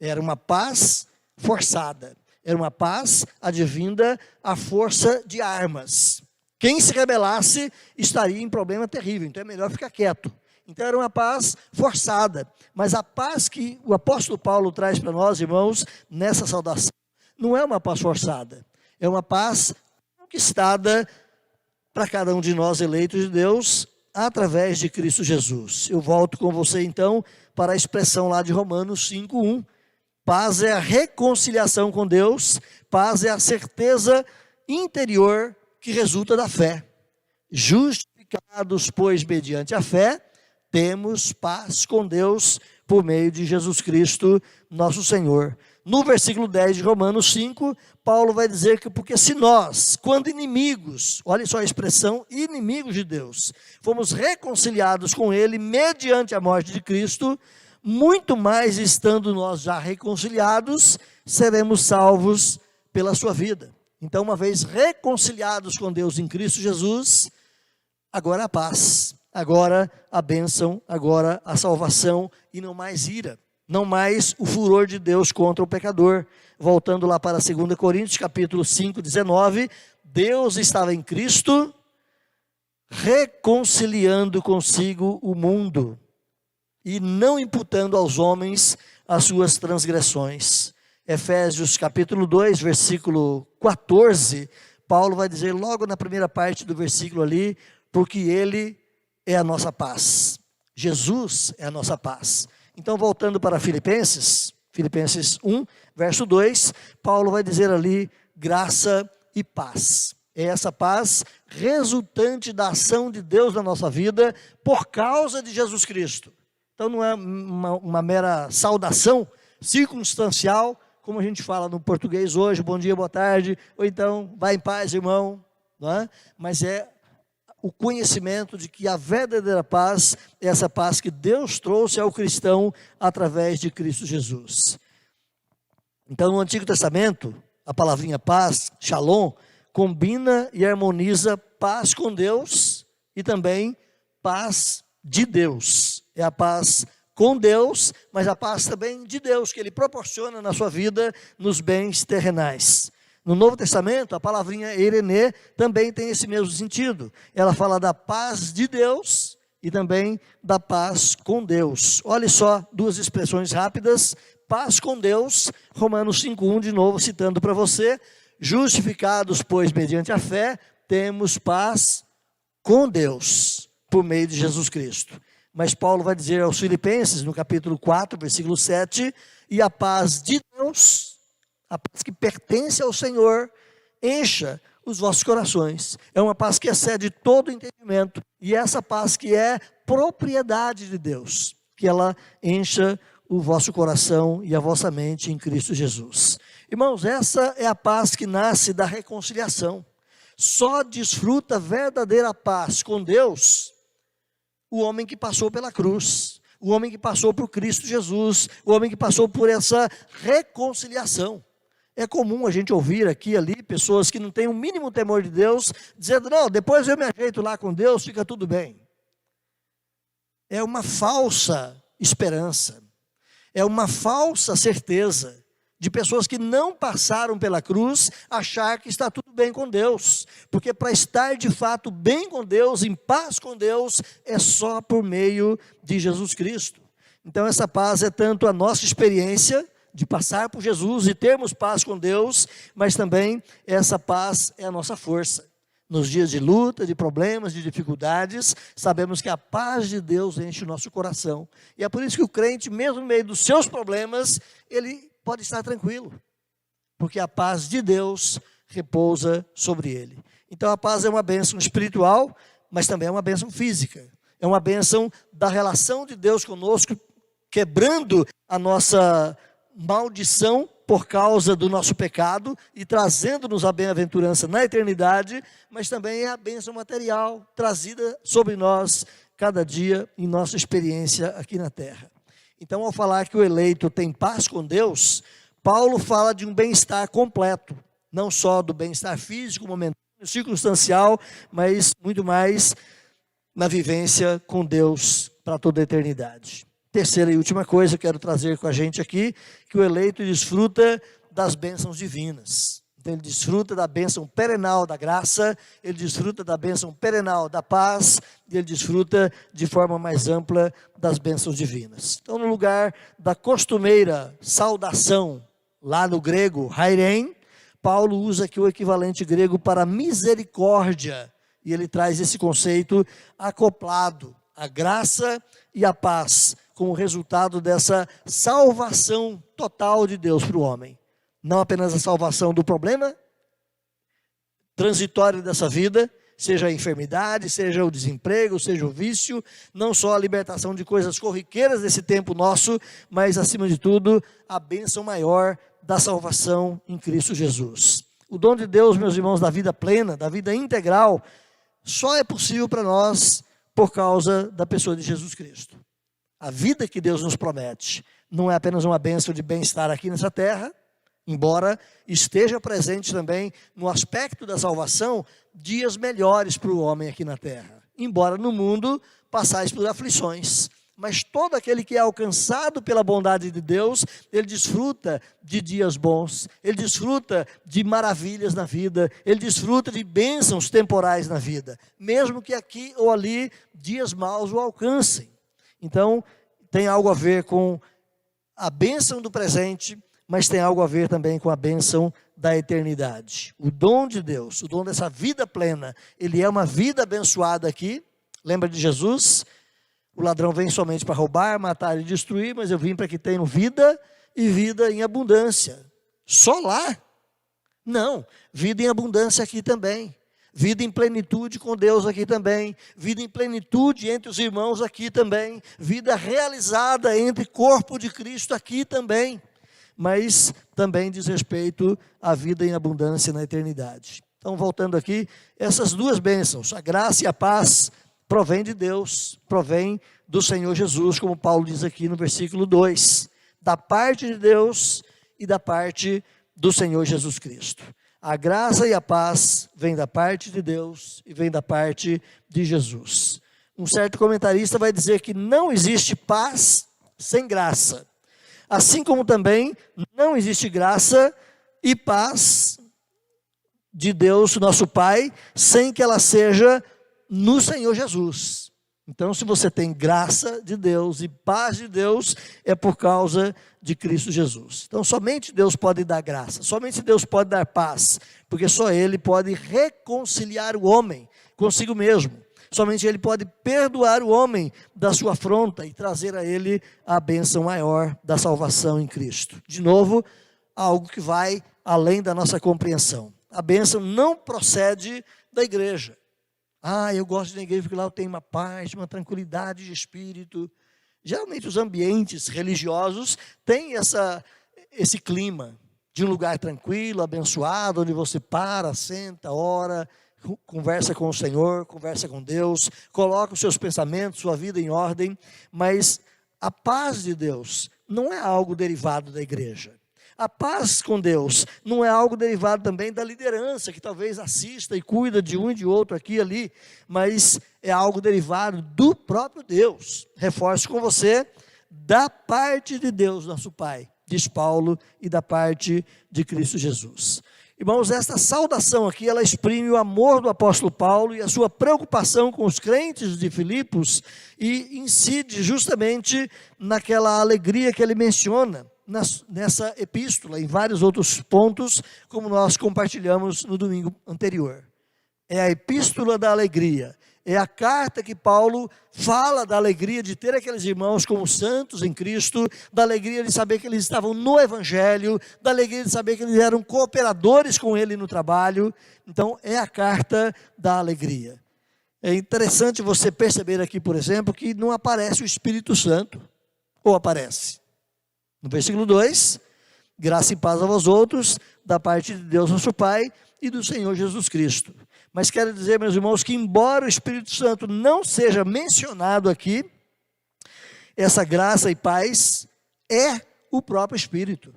era uma paz forçada, era uma paz advinda à força de armas. Quem se rebelasse estaria em problema terrível, então é melhor ficar quieto. Então era uma paz forçada, mas a paz que o apóstolo Paulo traz para nós, irmãos, nessa saudação, não é uma paz forçada, é uma paz conquistada para cada um de nós eleitos de Deus, através de Cristo Jesus. Eu volto com você então para a expressão lá de Romanos 5:1. Paz é a reconciliação com Deus, paz é a certeza interior que resulta da fé. Justificados, pois, mediante a fé, temos paz com Deus por meio de Jesus Cristo, nosso Senhor. No versículo 10 de Romanos 5, Paulo vai dizer que porque se nós, quando inimigos, olha só a expressão, inimigos de Deus, fomos reconciliados com Ele mediante a morte de Cristo, muito mais estando nós já reconciliados, seremos salvos pela sua vida. Então, uma vez reconciliados com Deus em Cristo Jesus, agora a paz, agora a bênção, agora a salvação e não mais ira, não mais o furor de Deus contra o pecador. Voltando lá para 2 Coríntios, capítulo 5, 19, Deus estava em Cristo, reconciliando consigo o mundo e não imputando aos homens as suas transgressões. Efésios capítulo 2, versículo 14, Paulo vai dizer logo na primeira parte do versículo ali, porque Ele é a nossa paz. Jesus é a nossa paz. Então voltando para Filipenses 1, verso 2, Paulo vai dizer ali, graça e paz. É essa paz resultante da ação de Deus na nossa vida por causa de Jesus Cristo. Então não é uma mera saudação circunstancial, como a gente fala no português hoje, bom dia, boa tarde, ou então, vai em paz, irmão, não é? Mas é o conhecimento de que a verdadeira paz é essa paz que Deus trouxe ao cristão através de Cristo Jesus. Então, no Antigo Testamento, a palavrinha paz, shalom, combina e harmoniza paz com Deus e também paz de Deus. É a paz com Deus, mas a paz também de Deus, que Ele proporciona na sua vida nos bens terrenais. No Novo Testamento, a palavrinha eirene também tem esse mesmo sentido. Ela fala da paz de Deus e também da paz com Deus. Olha só, duas expressões rápidas. Paz com Deus, Romanos 5:1, de novo citando para você. Justificados, pois, mediante a fé, temos paz com Deus, por meio de Jesus Cristo. Mas Paulo vai dizer aos Filipenses, no capítulo 4, versículo 7, e a paz de Deus, a paz que pertence ao Senhor, encha os vossos corações. É uma paz que excede todo entendimento, e essa paz que é propriedade de Deus, que ela encha o vosso coração e a vossa mente em Cristo Jesus. Irmãos, essa é a paz que nasce da reconciliação. Só desfruta verdadeira paz com Deus o homem que passou pela cruz, o homem que passou por Cristo Jesus, o homem que passou por essa reconciliação. É comum a gente ouvir aqui e ali pessoas que não têm o mínimo temor de Deus, dizendo, não, depois eu me ajeito lá com Deus, fica tudo bem. É uma falsa esperança. É uma falsa certeza de pessoas que não passaram pela cruz achar que está tudo bem com Deus. Porque para estar de fato bem com Deus, em paz com Deus, é só por meio de Jesus Cristo. Então essa paz é tanto a nossa experiência de passar por Jesus e termos paz com Deus, mas também essa paz é a nossa força. Nos dias de luta, de problemas, de dificuldades, sabemos que a paz de Deus enche o nosso coração. E é por isso que o crente, mesmo no meio dos seus problemas, ele pode estar tranquilo, porque a paz de Deus repousa sobre ele. Então a paz é uma bênção espiritual, mas também é uma bênção física. É uma bênção da relação de Deus conosco, quebrando a nossa maldição por causa do nosso pecado e trazendo-nos a bem-aventurança na eternidade, mas também é a bênção material trazida sobre nós cada dia em nossa experiência aqui na terra. Então, ao falar que o eleito tem paz com Deus, Paulo fala de um bem-estar completo, não só do bem-estar físico, momentâneo, circunstancial, mas muito mais na vivência com Deus para toda a eternidade. Terceira e última coisa que eu quero trazer com a gente aqui, que o eleito desfruta das bênçãos divinas. Então ele desfruta da bênção perenal da graça, ele desfruta da bênção perenal da paz, e ele desfruta de forma mais ampla das bênçãos divinas. Então no lugar da costumeira saudação, lá no grego, hairem, Paulo usa aqui o equivalente grego para misericórdia, e ele traz esse conceito acoplado, a graça e a paz, como resultado dessa salvação total de Deus para o homem. Não apenas a salvação do problema transitório dessa vida, seja a enfermidade, seja o desemprego, seja o vício, não só a libertação de coisas corriqueiras desse tempo nosso, mas acima de tudo, a bênção maior da salvação em Cristo Jesus. O dom de Deus, meus irmãos, da vida plena, da vida integral, só é possível para nós por causa da pessoa de Jesus Cristo. A vida que Deus nos promete não é apenas uma bênção de bem-estar aqui nessa terra, embora esteja presente também no aspecto da salvação, dias melhores para o homem aqui na terra. Embora no mundo passais por aflições, mas todo aquele que é alcançado pela bondade de Deus, ele desfruta de dias bons, ele desfruta de maravilhas na vida, ele desfruta de bênçãos temporais na vida, mesmo que aqui ou ali dias maus o alcancem. Então, tem algo a ver com a bênção do presente, mas tem algo a ver também com a bênção da eternidade. O dom de Deus, o dom dessa vida plena, ele é uma vida abençoada aqui. Lembra de Jesus? O ladrão vem somente para roubar, matar e destruir, mas eu vim para que tenham vida e vida em abundância. Só lá? Não, vida em abundância aqui também. vida em plenitude com Deus aqui também, vida em plenitude entre os irmãos aqui também, vida realizada entre corpo de Cristo aqui também, mas também diz respeito à vida em abundância na eternidade. Então, voltando aqui, essas duas bênçãos, a graça e a paz, provém de Deus, provém do Senhor Jesus, como Paulo diz aqui no versículo 2, da parte de Deus e da parte do Senhor Jesus Cristo. A graça e a paz vem da parte de Deus e vem da parte de Jesus. Um certo comentarista vai dizer que não existe paz sem graça, assim como também não existe graça e paz de Deus, nosso Pai, sem que ela seja no Senhor Jesus. Então, se você tem graça de Deus e paz de Deus, é por causa de Cristo Jesus. Então, somente Deus pode dar graça, somente Deus pode dar paz, porque só Ele pode reconciliar o homem consigo mesmo. Somente Ele pode perdoar o homem da sua afronta e trazer a ele a bênção maior da salvação em Cristo. De novo, algo que vai além da nossa compreensão. A bênção não procede da igreja. Eu gosto da igreja porque lá eu tenho uma paz, uma tranquilidade de espírito. Geralmente os ambientes religiosos têm esse clima de um lugar tranquilo, abençoado, onde você para, senta, ora, conversa com o Senhor, conversa com Deus, coloca os seus pensamentos, sua vida em ordem, mas a paz de Deus não é algo derivado da igreja. A paz com Deus não é algo derivado também da liderança, que talvez assista e cuida de um e de outro aqui e ali, mas é algo derivado do próprio Deus. Reforço com você, da parte de Deus, nosso Pai, diz Paulo, e da parte de Cristo Jesus. Irmãos, esta saudação aqui, ela exprime o amor do apóstolo Paulo e a sua preocupação com os crentes de Filipos e incide justamente naquela alegria que ele menciona nessa epístola, em vários outros pontos, como nós compartilhamos no domingo anterior. É a epístola da alegria, é a carta que Paulo fala da alegria de ter aqueles irmãos como santos em Cristo, da alegria de saber que eles estavam no Evangelho, da alegria de saber que eles eram cooperadores com ele no trabalho. Então, é a carta da alegria. É interessante você perceber aqui, por exemplo, que não aparece o Espírito Santo, ou aparece? No versículo 2, graça e paz a vós outros, da parte de Deus nosso Pai e do Senhor Jesus Cristo. Mas quero dizer, meus irmãos, que embora o Espírito Santo não seja mencionado aqui, essa graça e paz é o próprio Espírito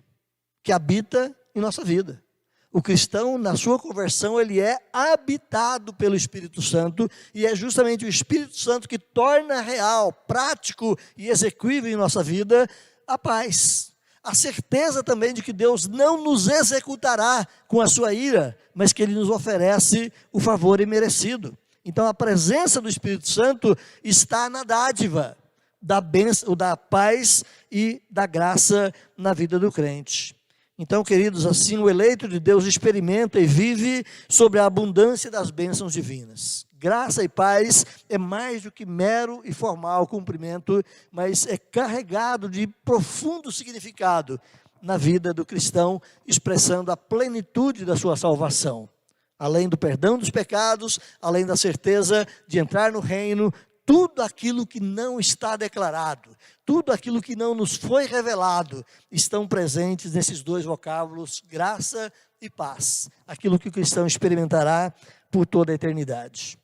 que habita em nossa vida. O cristão, na sua conversão, ele é habitado pelo Espírito Santo, e é justamente o Espírito Santo que torna real, prático e execuível em nossa vida a paz, a certeza também de que Deus não nos executará com a sua ira, mas que Ele nos oferece o favor imerecido. Então a presença do Espírito Santo está na dádiva da bênção, da paz e da graça na vida do crente. Então, queridos, assim o eleito de Deus experimenta e vive sobre a abundância das bênçãos divinas. Graça e paz é mais do que mero e formal cumprimento, mas é carregado de profundo significado na vida do cristão, expressando a plenitude da sua salvação. Além do perdão dos pecados, além da certeza de entrar no reino, tudo aquilo que não está declarado, tudo aquilo que não nos foi revelado, estão presentes nesses dois vocábulos, graça e paz. Aquilo que o cristão experimentará por toda a eternidade.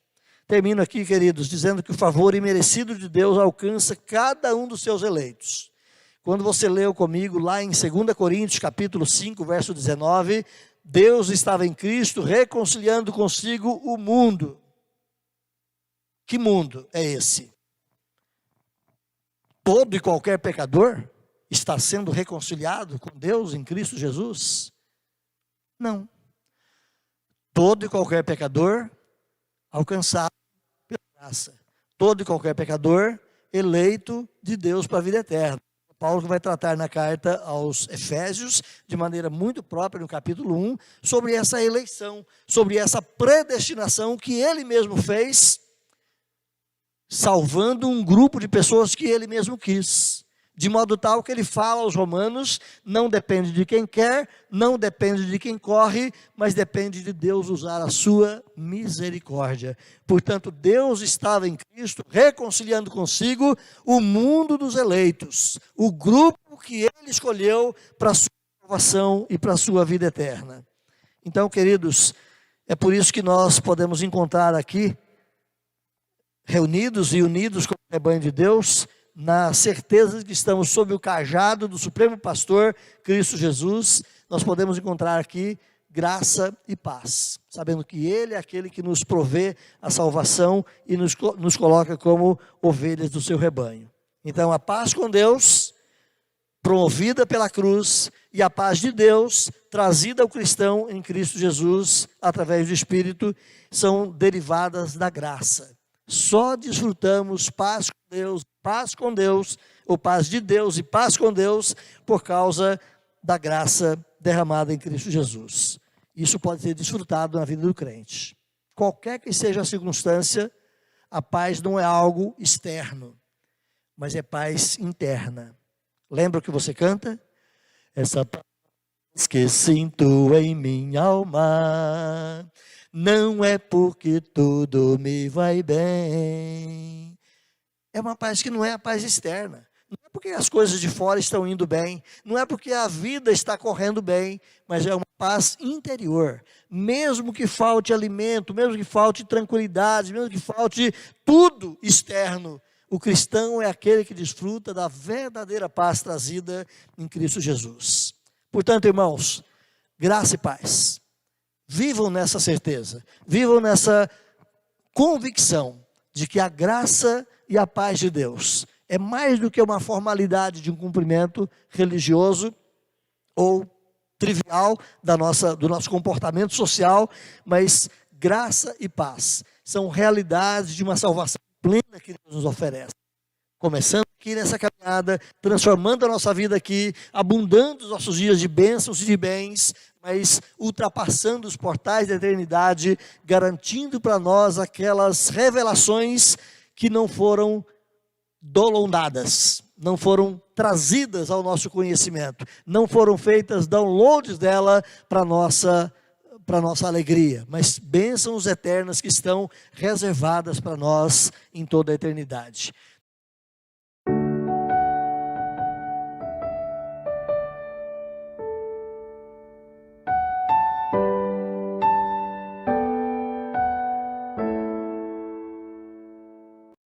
Termino aqui, queridos, dizendo que o favor imerecido de Deus alcança cada um dos seus eleitos. Quando você leu comigo lá em 2 Coríntios capítulo 5, verso 19, Deus estava em Cristo reconciliando consigo o mundo. Que mundo é esse? Todo e qualquer pecador está sendo reconciliado com Deus em Cristo Jesus? Não. Todo e qualquer pecador alcançado pela graça. Todo e qualquer pecador eleito de Deus para a vida eterna. Paulo vai tratar na carta aos Efésios, de maneira muito própria, no capítulo 1, sobre essa eleição, sobre essa predestinação que ele mesmo fez, salvando um grupo de pessoas que ele mesmo quis. de modo tal que ele fala aos romanos, não depende de quem quer, não depende de quem corre, mas depende de Deus usar a sua misericórdia. Portanto, Deus estava em Cristo reconciliando consigo o mundo dos eleitos, o grupo que ele escolheu para a sua salvação e para a sua vida eterna. Então, queridos, é por isso que nós podemos encontrar aqui, reunidos e unidos como rebanho de Deus, na certeza de que estamos sob o cajado do Supremo Pastor, Cristo Jesus. Nós podemos encontrar aqui graça e paz, sabendo que Ele é aquele que nos provê a salvação e nos coloca como ovelhas do seu rebanho. Então, a paz com Deus, promovida pela cruz, e a paz de Deus, trazida ao cristão em Cristo Jesus, através do Espírito, são derivadas da graça. Só desfrutamos paz com Deus, ou paz de Deus e paz com Deus, por causa da graça derramada em Cristo Jesus. Isso pode ser desfrutado na vida do crente. Qualquer que seja a circunstância, a paz não é algo externo, mas é paz interna. Lembra o que você canta? Essa paz que sinto em minha alma, não é porque tudo me vai bem. É uma paz que não é a paz externa. Não é porque as coisas de fora estão indo bem. Não é porque a vida está correndo bem. Mas é uma paz interior. Mesmo que falte alimento, mesmo que falte tranquilidade, mesmo que falte tudo externo, o cristão é aquele que desfruta da verdadeira paz trazida em Cristo Jesus. Portanto, irmãos, graça e paz. Vivam nessa certeza, vivam nessa convicção de que a graça e a paz de Deus é mais do que uma formalidade de um cumprimento religioso ou trivial do nosso comportamento social, mas graça e paz são realidades de uma salvação plena que Deus nos oferece. Começando aqui nessa caminhada, transformando a nossa vida aqui, abundando os nossos dias de bênçãos e de bens, mas ultrapassando os portais da eternidade, garantindo para nós aquelas revelações que não foram downloadadas, não foram trazidas ao nosso conhecimento, não foram feitas downloads dela para nossa alegria, mas bênçãos eternas que estão reservadas para nós em toda a eternidade.